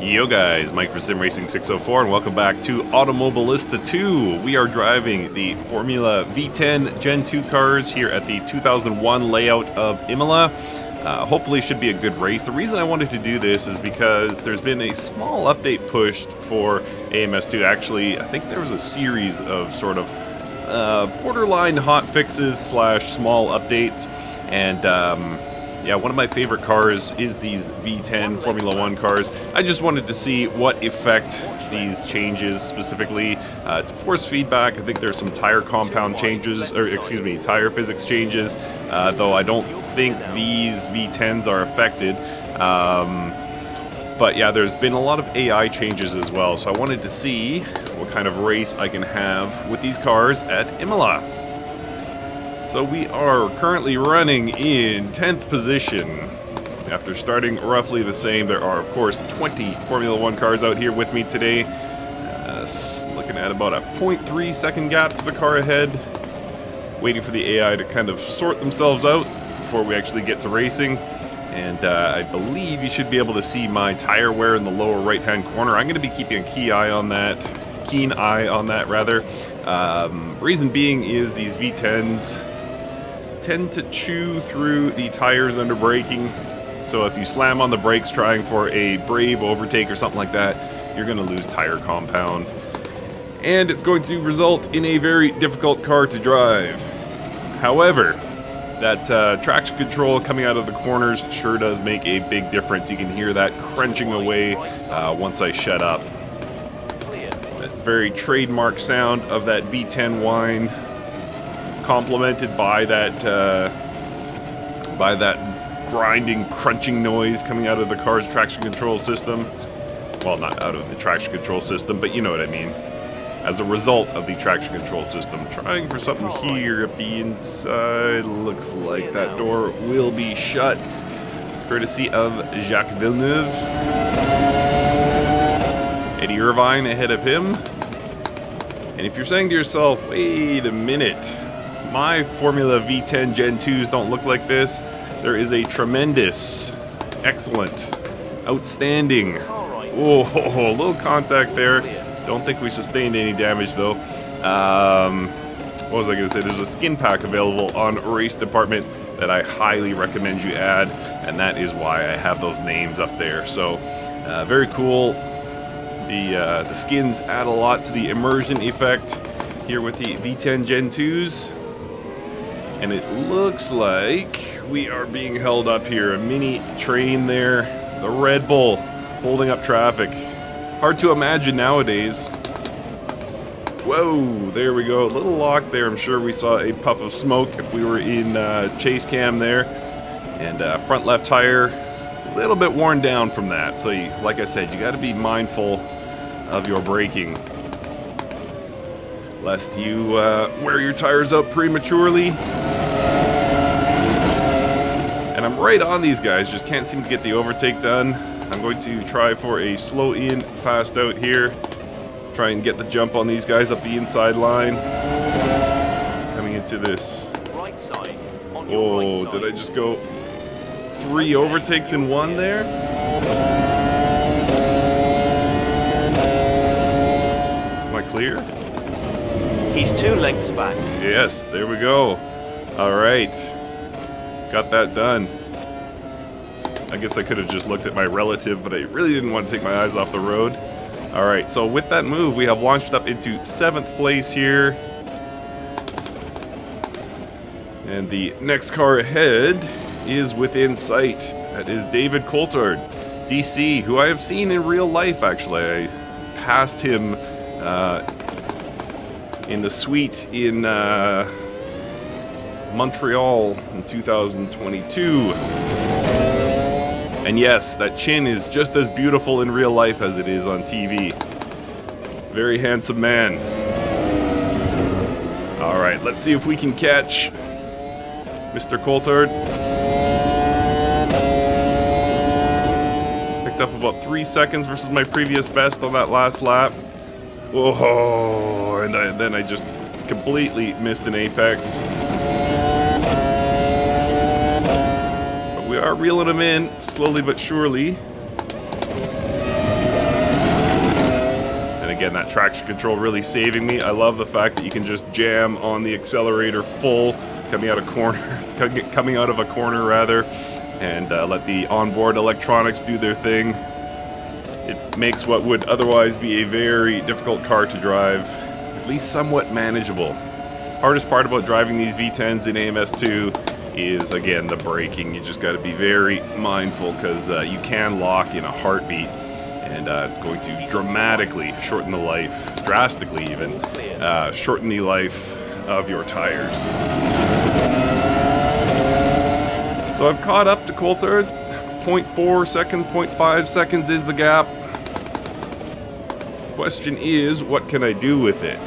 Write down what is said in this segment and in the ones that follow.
Yo guys, Mike for Sim Racing 604 and welcome back to Automobilista 2. We are driving the Formula V10 Gen 2 cars here at the 2001 layout of Imola. Hopefully it should be a good race. The reason I wanted to do this is because there's been a small update pushed for AMS2. Actually, I think there was a series of sort of borderline hot fixes slash small updates, and yeah, one of my favorite cars is these V10 Formula 1 cars. I just wanted to see what effect these changes specifically. To force feedback, I think there's some tire compound changes, or excuse me, tire physics changes, though I don't think these V10s are affected. But yeah, there's been a lot of AI changes as well, so I wanted to see what kind of race I can have with these cars at Imola. So we are currently running in 10th position. After starting roughly the same, there are of course 20 Formula 1 cars out here with me today. Looking at about a 0.3 second gap to the car ahead. Waiting for the AI to kind of sort themselves out before we actually get to racing. And I believe you should be able to see my tire wear in the lower right hand corner. I'm going to be keeping a keen eye on that. Reason being is these V10s tend to chew through the tires under braking, so if you slam on the brakes trying for a brave overtake or something like that, you're going to lose tire compound, and it's going to result in a very difficult car to drive. However, that traction control coming out of the corners sure does make a big difference. You can hear that crunching away once I shut up. That very trademark sound of that V10 whine, complemented by that grinding, crunching noise coming out of the car's traction control system. Well, not out of the traction control system, but you know what I mean. As a result of the traction control system. Trying for something here at the inside. Looks like that door will be shut, courtesy of Jacques Villeneuve. Eddie Irvine ahead of him. And if you're saying to yourself, wait a minute, my Formula V10 Gen 2s don't look like this, there is a tremendous, excellent, outstanding, a little contact there. Don't think we sustained any damage though. What was I going to say? There's a skin pack available on Race Department that I highly recommend you add, and that is why I have those names up there. So, very cool. The skins add a lot to the immersion effect here with the V10 Gen 2s. And it looks like we are being held up here. A mini train there. The Red Bull holding up traffic. Hard to imagine nowadays. Whoa, there we go. A little lock there. I'm sure we saw a puff of smoke if we were in chase cam there. And front left tire, a little bit worn down from that. So like I said, you got to be mindful of your braking, lest you wear your tires out prematurely. And I'm right on these guys, just can't seem to get the overtake done. I'm going to try for a slow in, fast out here. Try and get the jump on these guys up the inside line. Coming into this. Oh, did I just go 3 overtakes in one there? Am I clear? He's 2 lengths back. Yes, there we go. All right. Got that done. I guess I could have just looked at my relative, but I really didn't want to take my eyes off the road. Alright, so with that move, we have launched up into 7th place here. And the next car ahead is within sight. That is David Coulthard, DC, who I have seen in real life, actually. I passed him in the suite in Montreal in 2022. And yes, that chin is just as beautiful in real life as it is on TV. Very handsome man. Alright, let's see if we can catch Mr. Coulthard. Picked up about 3 seconds versus my previous best on that last lap. Whoa, and then I just completely missed an apex. But we are reeling him in, slowly but surely. again, that traction control really saving me. I love the fact that you can just jam on the accelerator full coming out of a corner rather, and let the onboard electronics do their thing. It makes what would otherwise be a very difficult car to drive at least somewhat manageable. Hardest part about driving these V10s in AMS2 is, again, the braking. You just got to be very mindful because you can lock in a heartbeat, and it's going to dramatically shorten the life, drastically even, shorten the life of your tires. So I've caught up to Coulthard. 0.4 seconds, 0.5 seconds is the gap. Question is, what can I do with it?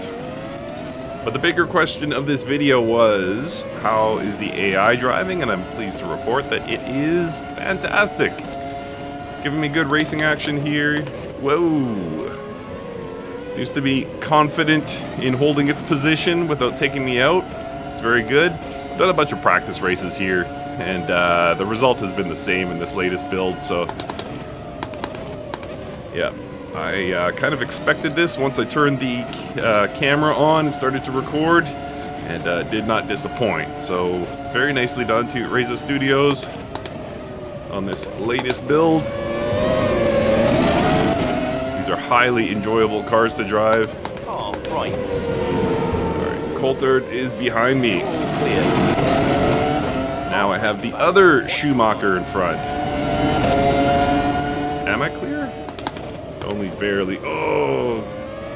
But the bigger question of this video was, how is the AI driving? And I'm pleased to report that it is fantastic. It's giving me good racing action here. Whoa. Seems to be confident in holding its position without taking me out. It's very good. I've done a bunch of practice races here, and the result has been the same in this latest build, so yeah. I kind of expected this once I turned the camera on and started to record, and did not disappoint. So very nicely done to Reza Studios on this latest build. These are highly enjoyable cars to drive. Oh, right. Alright, Coulthard is behind me. Clear. Now I have the other Schumacher in front. Am I clear? Only barely. Oh,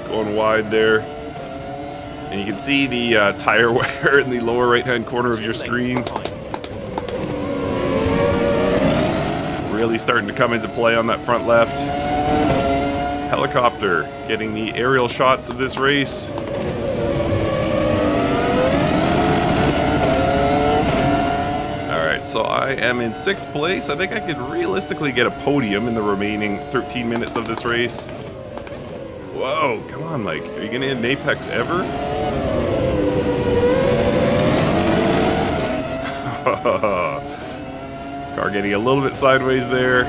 going wide there. And you can see the tire wear in the lower right-hand corner of your screen. Really starting to come into play on that front left. Helicopter, getting the aerial shots of this race. So I am in 6th place. I think I could realistically get a podium in the remaining 13 minutes of this race. Whoa, come on, Mike. Are you going to hit an apex ever? Car getting a little bit sideways there.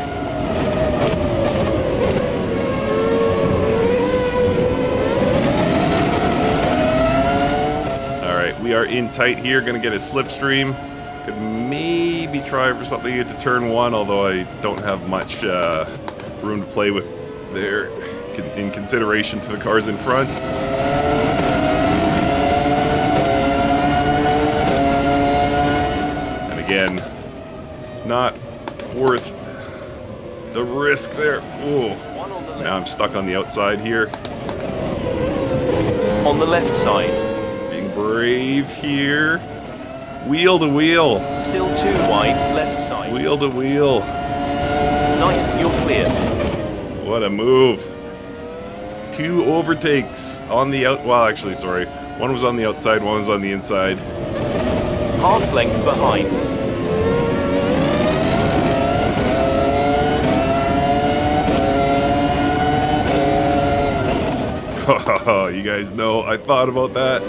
Alright, we are in tight here. Going to get a slipstream. Could maybe try for something into turn 1, although I don't have much room to play with there in consideration to the cars in front. And again, not worth the risk there. Ooh. Now I'm stuck on the outside here. On the left side. Being brave here. Wheel to wheel. Still too wide, left side. Wheel to wheel. Nice, you're clear. What a move. 2 overtakes on the well, actually, sorry. One was on the outside, one was on the inside. Half length behind. You guys know I thought about that.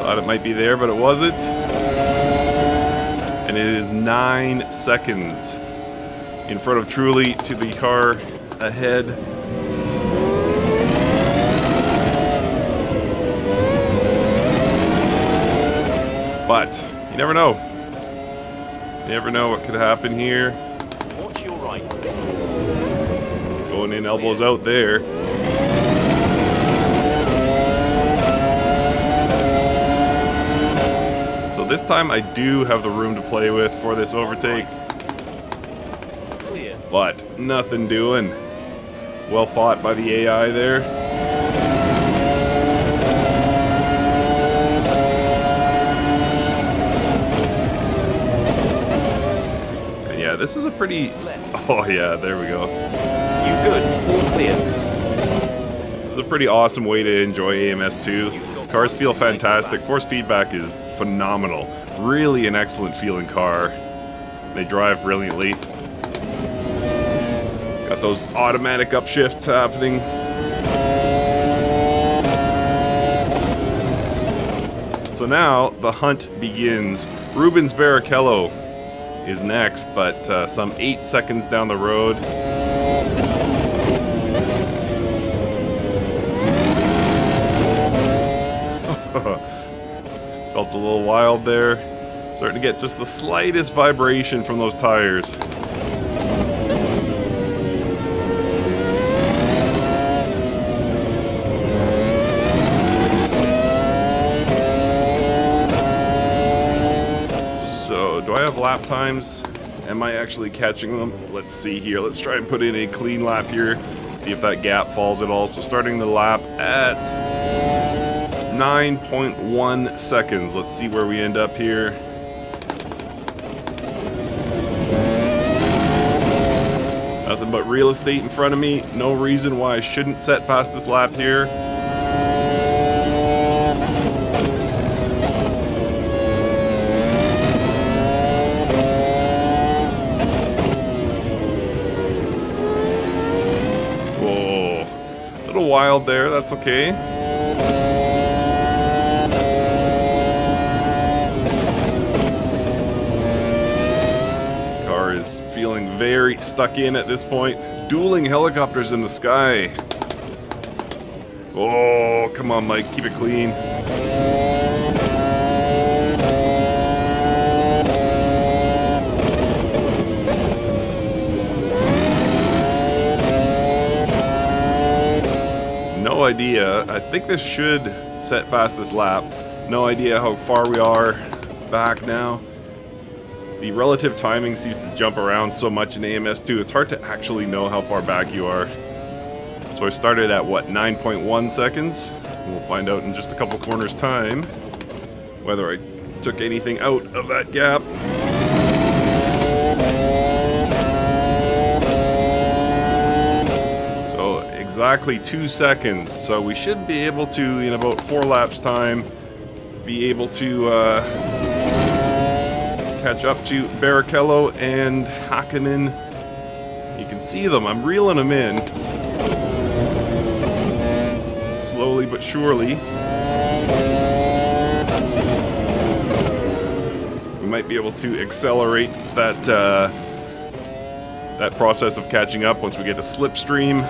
Thought it might be there, but it wasn't. And it is 9 seconds in front of Truly to the car ahead. But you never know. You never know what could happen here. Watch your right. Going in elbows out there. This time I do have the room to play with for this overtake. Clear. But nothing doing. Well fought by the AI there. And yeah, this is a pretty... Oh yeah, there we go. You good? All clear. This is a pretty awesome way to enjoy AMS2. Cars feel fantastic. Force feedback is phenomenal. Really an excellent feeling car. They drive brilliantly. Got those automatic upshifts happening. So now the hunt begins. Rubens Barrichello is next, but some 8 seconds down the road. little wild there. Starting to get just the slightest vibration from those tires. So, do I have lap times? Am I actually catching them? Let's see here. Let's try and put in a clean lap here. See if that gap falls at all. So starting the lap at 9.1 seconds. Let's see where we end up here. Nothing but real estate in front of me. No reason why I shouldn't set fastest lap here. Whoa. A little wild there. That's okay. Feeling very stuck in at this point. Dueling helicopters in the sky. Oh, come on, Mike. Keep it clean. No idea. I think this should set fastest lap. No idea how far we are back now. The relative timing seems to jump around so much in AMS2, it's hard to actually know how far back you are. So I started at, what, 9.1 seconds? We'll find out in just a couple corners' time whether I took anything out of that gap. So exactly 2 seconds. So we should be able to, in about 4 laps' time, be able to catch up to Barrichello and Hakkinen. You can see them. I'm reeling them in. Slowly but surely. We might be able to accelerate that that process of catching up once we get a slipstream.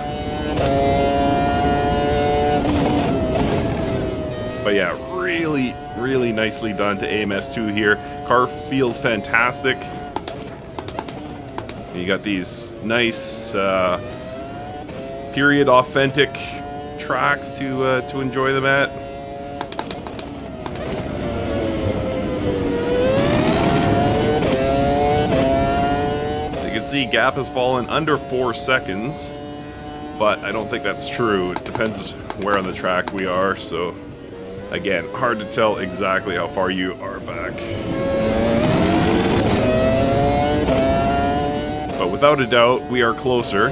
But yeah, really nicely done to AMS2 here. Car feels fantastic. You got these nice period authentic tracks to enjoy them at. So you can see gap has fallen under 4 seconds, but I don't think that's true. It depends where on the track we are, so again, hard to tell exactly how far you are back. But without a doubt, we are closer.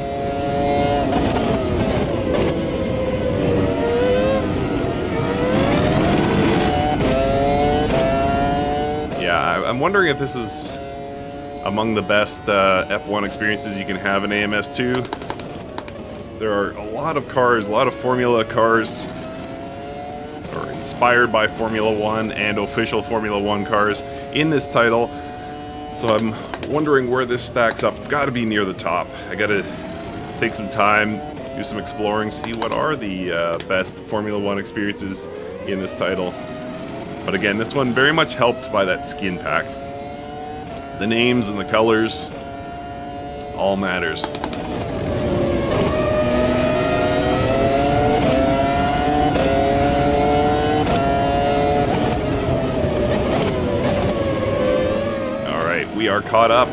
Yeah, I'm wondering if this is among the best F1 experiences you can have in AMS2. There are a lot of cars, a lot of Formula cars are inspired by Formula 1 and official Formula 1 cars in this title. So I'm wondering where this stacks up. It's got to be near the top. I got to take some time, do some exploring, see what are the best Formula 1 experiences in this title. But again, this one very much helped by that skin pack. The names and the colors, all matters. We are caught up.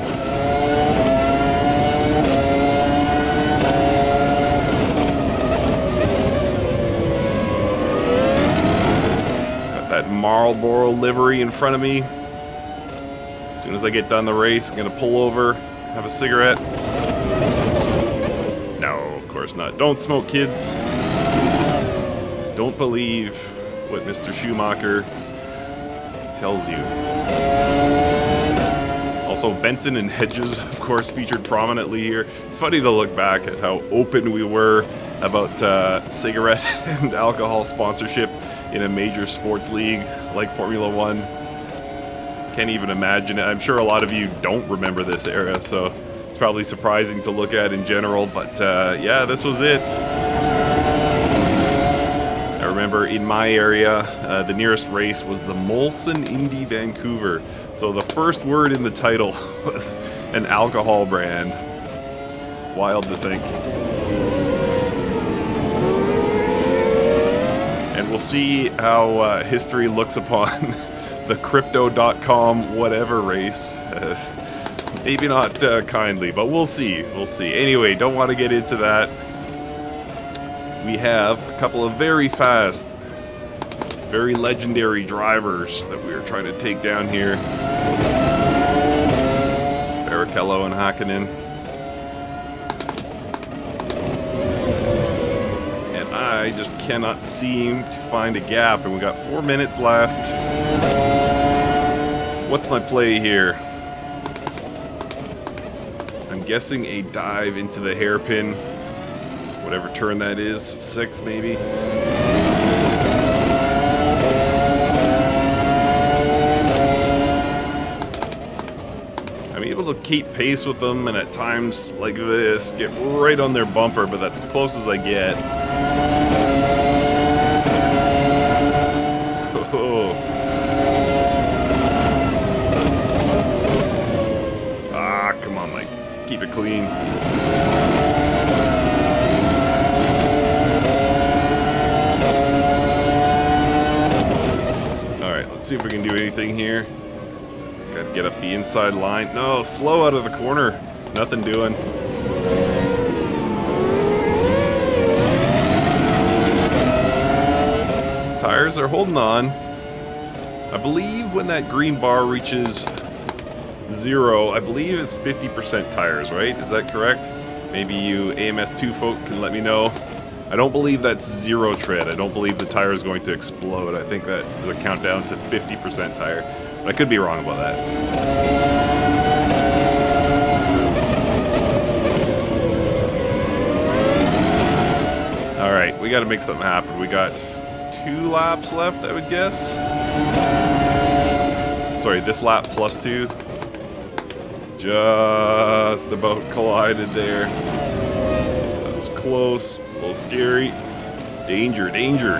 Got that Marlboro livery in front of me. As soon as I get done the race, I'm gonna pull over, have a cigarette. No, of course not. Don't smoke, kids. Don't believe what Mr. Schumacher tells you. Also, Benson and Hedges, of course, featured prominently here. It's funny to look back at how open we were about cigarette and alcohol sponsorship in a major sports league like Formula 1. Can't even imagine it. I'm sure a lot of you don't remember this era, so it's probably surprising to look at in general, but yeah, this was it. I remember in my area, the nearest race was the Molson Indy Vancouver. So the first word in the title was an alcohol brand. Wild to think. And we'll see how history looks upon the Crypto.com whatever race. Maybe not kindly, but we'll see. We'll see. Anyway, don't want to get into that. We have a couple of very fast, very legendary drivers that we are trying to take down here. Barrichello and Hakkinen. And I just cannot seem to find a gap, and we got 4 minutes left. What's my play here? I'm guessing a dive into the hairpin. Whatever turn that is, 6 maybe. I'm able to keep pace with them, and at times like this, get right on their bumper, but that's as close as I get. Oh. Ah, come on, Mike. Keep it clean. See if we can do anything here. Gotta get up the inside line. No, slow out of the corner. Nothing doing. Tires are holding on. I believe when that green bar reaches 0, I believe it's 50% tires, right? Is that correct? Maybe you AMS2 folk can let me know. I don't believe that's 0 tread. I don't believe the tire is going to explode. I think that is a countdown to 50% tire. But I could be wrong about that. Alright, we got to make something happen. We got 2 laps left, I would guess. Sorry, this lap plus 2. Just about collided there. That was close. A little scary. Danger, danger.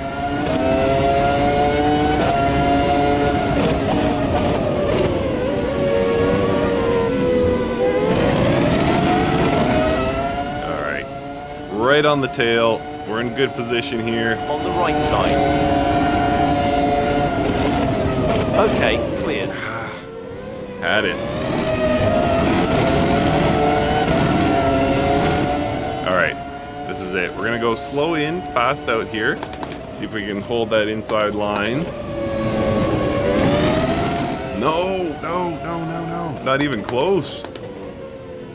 Alright. Right on the tail. We're in good position here. On the right side. Okay, clear. Had it. Alright. This is it. We're going to go slow in, fast out here. See if we can hold that inside line. No, no, no, no, no. Not even close.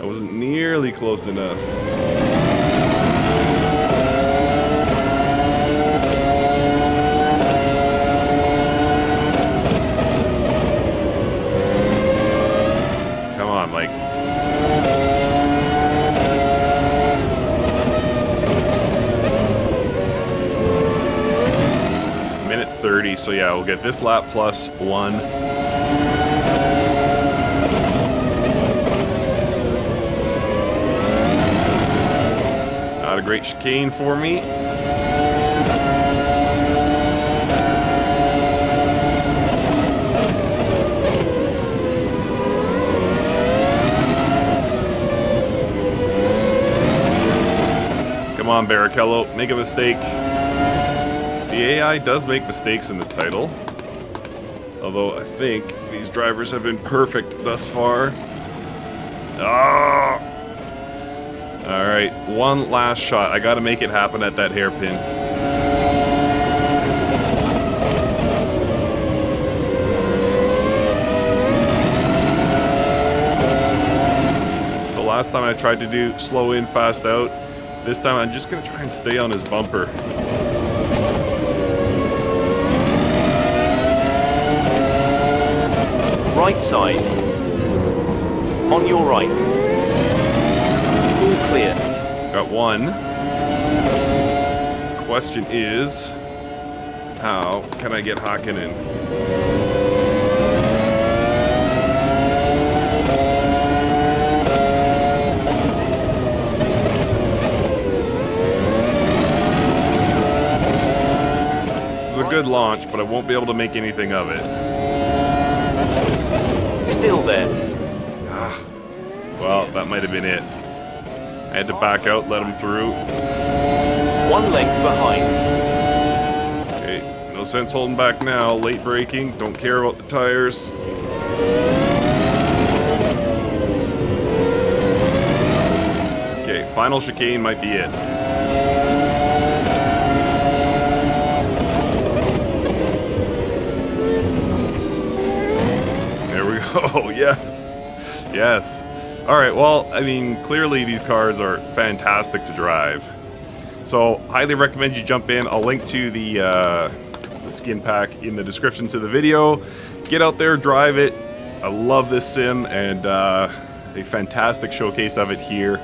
I wasn't nearly close enough. Come on, Mike. Minute 30, so yeah, we'll get this lap plus 1. Not a great chicane for me. Come on, Barrichello, make a mistake. The AI does make mistakes in this title, although I think these drivers have been perfect thus far. Oh! Alright, one last shot. I gotta make it happen at that hairpin. So last time I tried to do slow in, fast out. This time I'm just gonna try and stay on his bumper. Right side. On your right. All clear. Got one. The question is, how can I get Hakkinen? good launch, but I won't be able to make anything of it. Still there. Well, that might have been it. I had to back out, let him through. 1 length behind. Okay, no sense holding back now. Late braking, don't care about the tires. Okay, final chicane might be it. There we go, yes, yes. All right, well, I mean, clearly these cars are fantastic to drive. So, highly recommend you jump in. I'll link to the skin pack in the description to the video. Get out there, drive it. I love this sim, and a fantastic showcase of it here.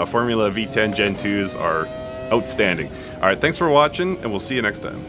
Formula V10 Gen 2s are outstanding. All right, thanks for watching, and we'll see you next time.